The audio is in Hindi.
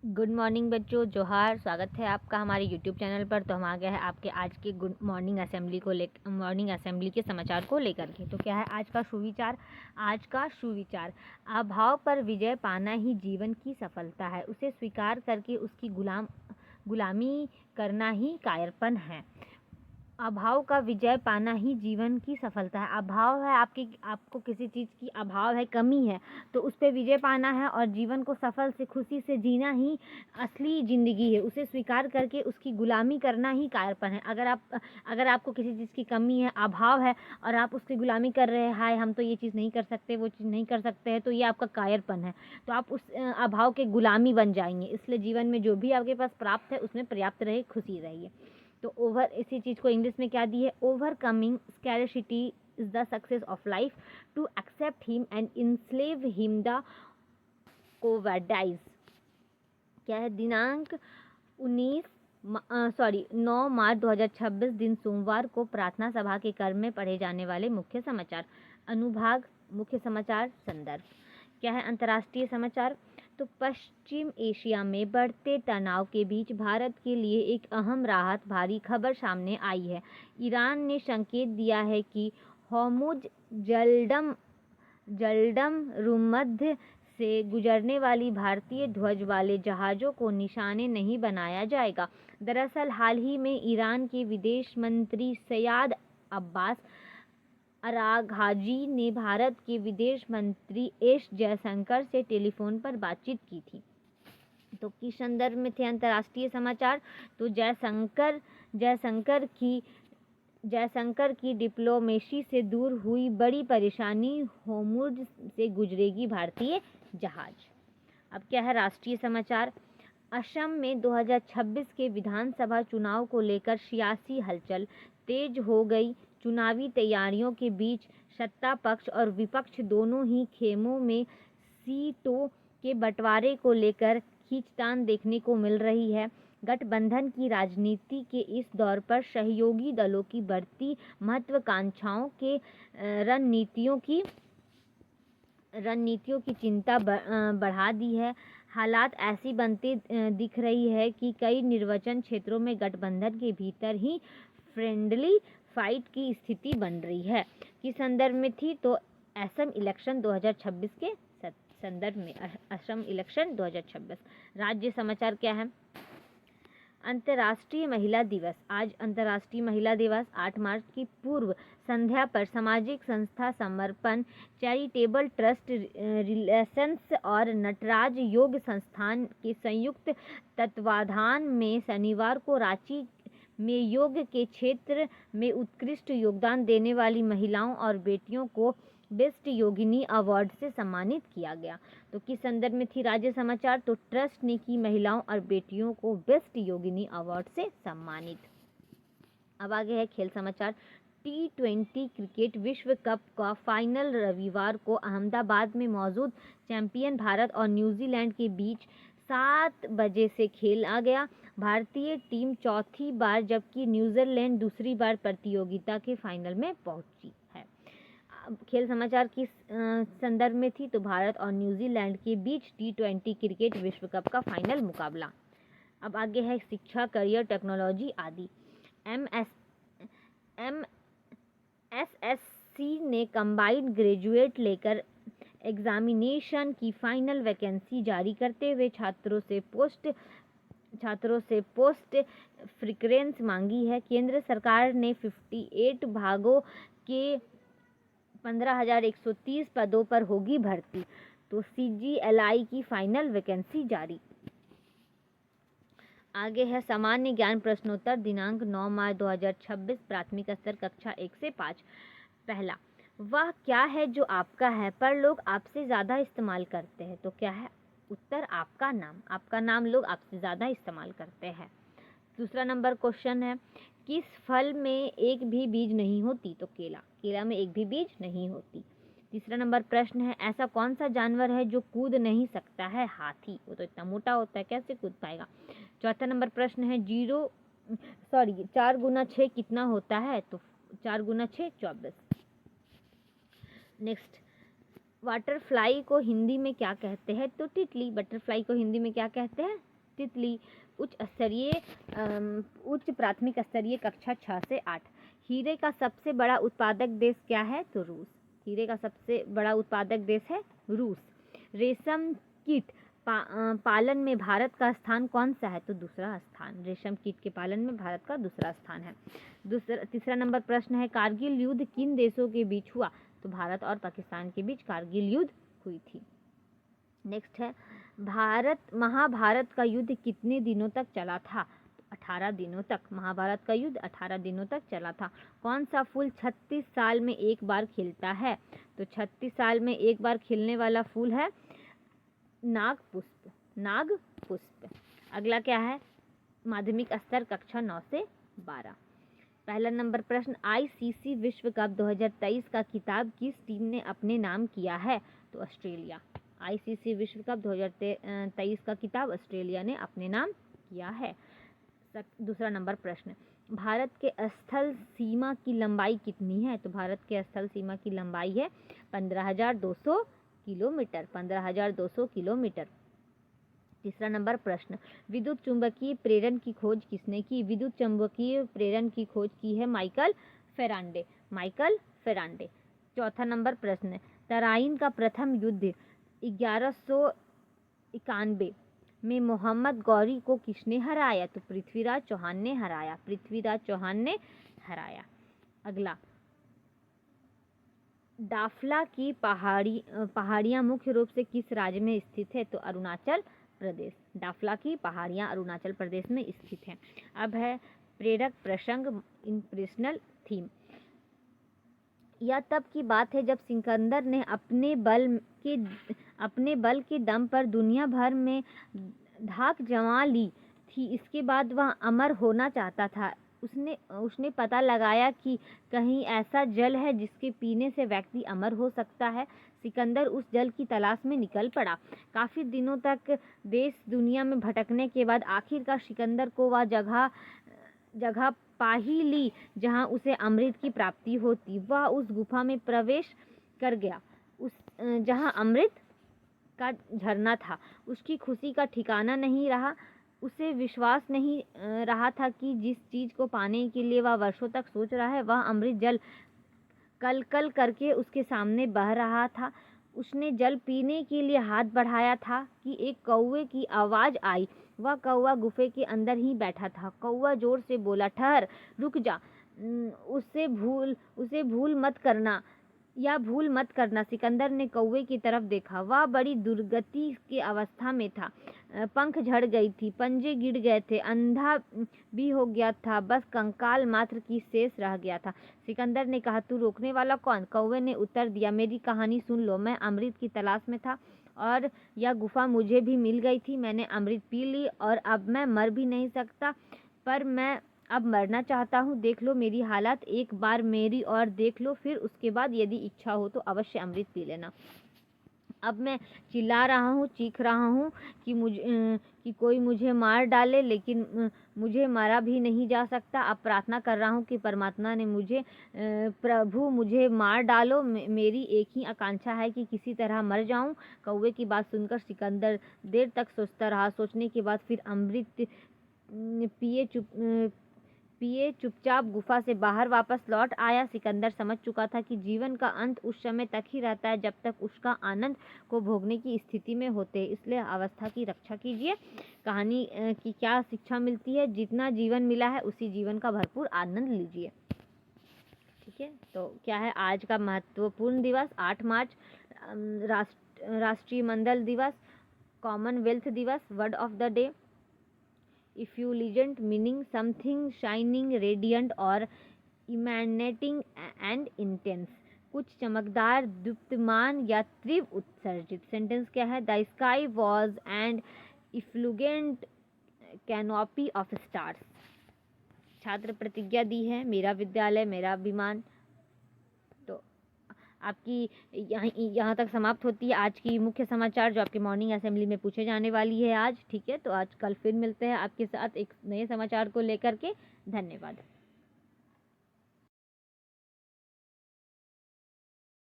गुड मॉर्निंग बच्चों, जोहार। स्वागत है आपका हमारे यूट्यूब चैनल पर। तो हम आ गए हैं आपके आज के गुड मॉर्निंग असेंबली के समाचार को लेकर के। तो क्या है आज का सुविचार। अभाव पर विजय पाना ही जीवन की सफलता है। उसे स्वीकार करके उसकी गुलामी करना ही कायरपन है। अभाव का विजय पाना ही जीवन की सफलता है। अभाव है आपको किसी चीज़ की अभाव है, कमी है, तो उस पर विजय पाना है और जीवन को सफल से खुशी से जीना ही असली ज़िंदगी है। उसे स्वीकार करके उसकी गुलामी करना ही कायरपन है। अगर आपको किसी चीज़ की कमी है, अभाव है, और आप उसकी गुलामी कर रहे हैं, हाय हम तो ये चीज़ नहीं कर सकते, वो चीज़ नहीं कर सकते हैं, तो ये आपका कायरपन है। तो आप उस अभाव के गुलामी बन जाएंगे। इसलिए जीवन में जो भी आपके पास प्राप्त है उसमें पर्याप्त रहे, खुशी रहिए। तो इसी चीज़ को इंग्लिश में क्या दी है, overcoming scarcity is the success of life, to accept him and enslave him the cowardice. क्या है, दिनांक 9 मार्च 2026 दिन सोमवार को प्रार्थना सभा के क्रम में पढ़े जाने वाले मुख्य समाचार। अनुभाग मुख्य समाचार संदर्भ। क्या है, अंतर्राष्ट्रीय समाचार। तो पश्चिम एशिया में बढ़ते तनाव के बीच भारत के लिए एक अहम राहत भारी खबर सामने आई है। ईरान ने संकेत दिया है कि होर्मुज जलडम रुमध्य से गुजरने वाली भारतीय ध्वज वाले जहाज़ों को निशाने नहीं बनाया जाएगा। दरअसल हाल ही में ईरान के विदेश मंत्री सैयद अब्बास अराघाची ने भारत के विदेश मंत्री एस जयशंकर से टेलीफोन पर बातचीत की थी। तो किस संदर्भ में थे अंतर्राष्ट्रीय समाचार। तो जयशंकर की डिप्लोमेसी से दूर हुई बड़ी परेशानी, होर्मुज से गुजरेगी भारतीय जहाज। अब क्या है, राष्ट्रीय समाचार। असम में 2026 के विधानसभा चुनाव को लेकर सियासी हलचल तेज हो गई। चुनावी तैयारियों के बीच सत्ता पक्ष और विपक्ष दोनों ही खेमों में सीटों के बंटवारे को लेकर खींचतान देखने को मिल रही है। गठबंधन की राजनीति के इस दौर पर सहयोगी दलों की बढ़ती महत्वाकांक्षाओं के रणनीतियों की चिंता बढ़ा दी है। हालात ऐसी बनते दिख रही है कि कई निर्वाचन क्षेत्रों में गठबंधन के भीतर ही फ्रेंडली फाइट की स्थिति बन रही है। किस संदर्भ में थी, तो असम इलेक्शन 2026 के संदर्भ में। असम इलेक्शन 2026। राज्य समाचार क्या है, अंतर्राष्ट्रीय महिला दिवस। आज अंतर्राष्ट्रीय महिला दिवस 8 मार्च की पूर्व संध्या पर सामाजिक संस्था समर्पण चैरिटेबल ट्रस्ट रिलेशंस और नटराज योग संस्थान के संयुक्त तत्वाधान में शनिवार को रांची में योग के क्षेत्र में उत्कृष्ट योगदान देने वाली महिलाओं और बेटियों को बेस्ट योगिनी अवार्ड से सम्मानित किया गया। तो किस संदर्भ में थी राज्य समाचार। तो ट्रस्ट ने की महिलाओं और बेटियों को बेस्ट योगिनी अवार्ड से सम्मानित। अब आगे है खेल समाचार। T20 क्रिकेट विश्व कप का फाइनल रविवार को अहमदाबाद में मौजूद चैंपियन भारत और न्यूजीलैंड के बीच 7 बजे से खेला गया। भारतीय टीम चौथी बार जबकि न्यूजीलैंड दूसरी बार प्रतियोगिता के फाइनल में पहुंची है। खेल समाचार किस संदर्भ में थी, तो भारत और न्यूजीलैंड के बीच T20 क्रिकेट विश्व कप का फाइनल मुकाबला। अब आगे है शिक्षा, करियर, टेक्नोलॉजी आदि। एसएससी ने कंबाइंड ग्रेजुएट लेकर एग्जामिनेशन की फाइनल वैकेंसी जारी करते हुए छात्रों से पोस्ट फ्रीक्वेंस मांगी है। केंद्र सरकार ने 58 भागों के 15,130 पदों पर होगी भर्ती। तो CGLI की फाइनल वैकेंसी जारी। आगे है सामान्य ज्ञान प्रश्नोत्तर दिनांक 9 मार्च 2026 प्राथमिक स्तर कक्षा 1 से 5। पहला, वह क्या है जो आपका है पर लोग आपसे ज़्यादा इस्तेमाल करते हैं। तो क्या है उत्तर, आपका नाम लोग आपसे ज़्यादा इस्तेमाल करते हैं। दूसरा नंबर क्वेश्चन है, किस फल में एक भी बीज नहीं होती। तो केला में एक भी बीज नहीं होती। तीसरा नंबर प्रश्न है, ऐसा कौन सा जानवर है जो कूद नहीं सकता है। हाथी, वो तो इतना मोटा होता है, कैसे कूद पाएगा। चौथा नंबर प्रश्न है, 4 गुना 6 कितना होता है। तो 4 गुना 6 24। नेक्स्ट, बटरफ्लाई को हिंदी में क्या कहते हैं। तो तितली। बटरफ्लाई को हिंदी में क्या कहते हैं, तितली उच्च प्राथमिक स्तरीय कक्षा 6 से 8। हीरे का सबसे बड़ा उत्पादक देश क्या है? तो रूस। हीरे का सबसे बड़ा उत्पादक देश है रूस। रेशम कीट पालन में भारत का स्थान कौन सा है? तो दूसरा स्थान। रेशम कीट के पालन में भारत का दूसरा स्थान है। तीसरा नंबर प्रश्न है, कारगिल युद्ध किन देशों के बीच हुआ? तो भारत और पाकिस्तान के बीच कारगिल युद्ध हुई थी। नेक्स्ट है, महाभारत का युद्ध कितने दिनों तक चला था? 18 दिनों तक। महाभारत का युद्ध 18 दिनों तक चला था। कौन सा फूल 36 साल में एक बार खिलता है? तो 36 साल में एक बार खिलने वाला फूल है नागपुष्प। अगला क्या है? माध्यमिक स्तर कक्षा 9 से 12। पहला नंबर प्रश्न, आईसीसी विश्व कप 2023 का खिताब किस टीम ने अपने नाम किया है? तो ऑस्ट्रेलिया। आईसीसी विश्व कप 2023 का खिताब ऑस्ट्रेलिया ने अपने नाम किया है। दूसरा नंबर प्रश्न, भारत के स्थल सीमा की लंबाई कितनी है? तो भारत के स्थल सीमा की लंबाई है 15,200 किलोमीटर। 15,200 किलोमीटर। तीसरा नंबर प्रश्न, विद्युत चुंबकीय प्रेरण की खोज किसने की? विद्युत चुंबकीय प्रेरण की खोज की है माइकल फेरांडे। चौथा नंबर प्रश्न, तराइन का प्रथम युद्ध 1191 में मोहम्मद गौरी को किसने हराया? तो पृथ्वीराज चौहान ने हराया। अगला, डाफला की पहाड़ियाँ मुख्य रूप से किस राज्य में स्थित है? तो अरुणाचल प्रदेश। डाफला की पहाड़ियाँ अरुणाचल प्रदेश में स्थित हैं। अब है प्रेरक प्रसंग, इंप्रेशनल थीम। यह तब की बात है जब सिकंदर ने अपने बल के दम पर दुनिया भर में धाक जमा ली थी। इसके बाद वह अमर होना चाहता था। उसने पता लगाया कि कहीं ऐसा जल है जिसके पीने से व्यक्ति अमर हो सकता है। सिकंदर उस जल की तलाश में निकल पड़ा। काफ़ी दिनों तक देश दुनिया में भटकने के बाद आखिरकार सिकंदर को वह जगह पा ही ली जहाँ उसे अमृत की प्राप्ति होती। वह उस गुफा में प्रवेश कर गया जहाँ अमृत का झरना था। उसकी खुशी का ठिकाना नहीं रहा। उसे विश्वास नहीं रहा था कि जिस चीज़ को पाने के लिए वह वर्षों तक सोच रहा है, वह अमृत जल कल कल करके उसके सामने बह रहा था। उसने जल पीने के लिए हाथ बढ़ाया था कि एक कौवे की आवाज़ आई। वह कौवा गुफे के अंदर ही बैठा था। कौवा जोर से बोला, ठहर, रुक जा, उसे भूल मत करना। सिकंदर ने कौवे की तरफ देखा। वह बड़ी दुर्गति की अवस्था में था। पंख झड़ गई थी, पंजे गिर गए थे, अंधा भी हो गया था, बस कंकाल मात्र की शेष रह गया था। सिकंदर ने कहा, तू रोकने वाला कौन? कौवे ने उत्तर दिया, मेरी कहानी सुन लो। मैं अमृत की तलाश में था और यह गुफा मुझे भी मिल गई थी। मैंने अमृत पी ली और अब मैं मर भी नहीं सकता, पर मैं अब मरना चाहता हूँ। देख लो मेरी हालत, एक बार मेरी और देख लो, फिर उसके बाद यदि इच्छा हो तो अवश्य अमृत पी लेना। अब मैं चिल्ला रहा हूँ, चीख रहा हूँ कि कोई मुझे मार डाले, लेकिन मुझे मारा भी नहीं जा सकता। अब प्रार्थना कर रहा हूँ कि परमात्मा ने प्रभु मुझे मार डालो। मेरी एक ही आकांक्षा है कि किसी तरह मर जाऊँ। कौवे की बात सुनकर सिकंदर देर तक सोचता रहा। सोचने के बाद फिर अमृत पिए चुपचाप गुफा से बाहर वापस लौट आया। सिकंदर समझ चुका था कि जीवन का अंत उस समय तक ही रहता है जब तक उसका आनंद को भोगने की स्थिति में होते हैं। इसलिए अवस्था की रक्षा कीजिए। कहानी की क्या शिक्षा मिलती है? जितना जीवन मिला है उसी जीवन का भरपूर आनंद लीजिए। ठीक है, तो क्या है आज का महत्वपूर्ण दिवस? 8 मार्च राष्ट्रीय मंडल दिवस, कॉमनवेल्थ दिवस, word of the day effulgent, meaning something shining, radiant or emanating and intense, कुछ चमकदार, दीप्तमान या तीव्र उत्सर्जित। सेंटेंस क्या है? The sky was and effulgent canopy of stars। छात्र प्रतिज्ञा दी है, मेरा विद्यालय मेरा अभिमान। तो आपकी यहाँ तक समाप्त होती है आज की मुख्य समाचार जो आपके मॉर्निंग असेंबली में पूछे जाने वाली है आज। ठीक है, तो आज कल फिर मिलते हैं आपके साथ एक नए समाचार को लेकर के। धन्यवाद।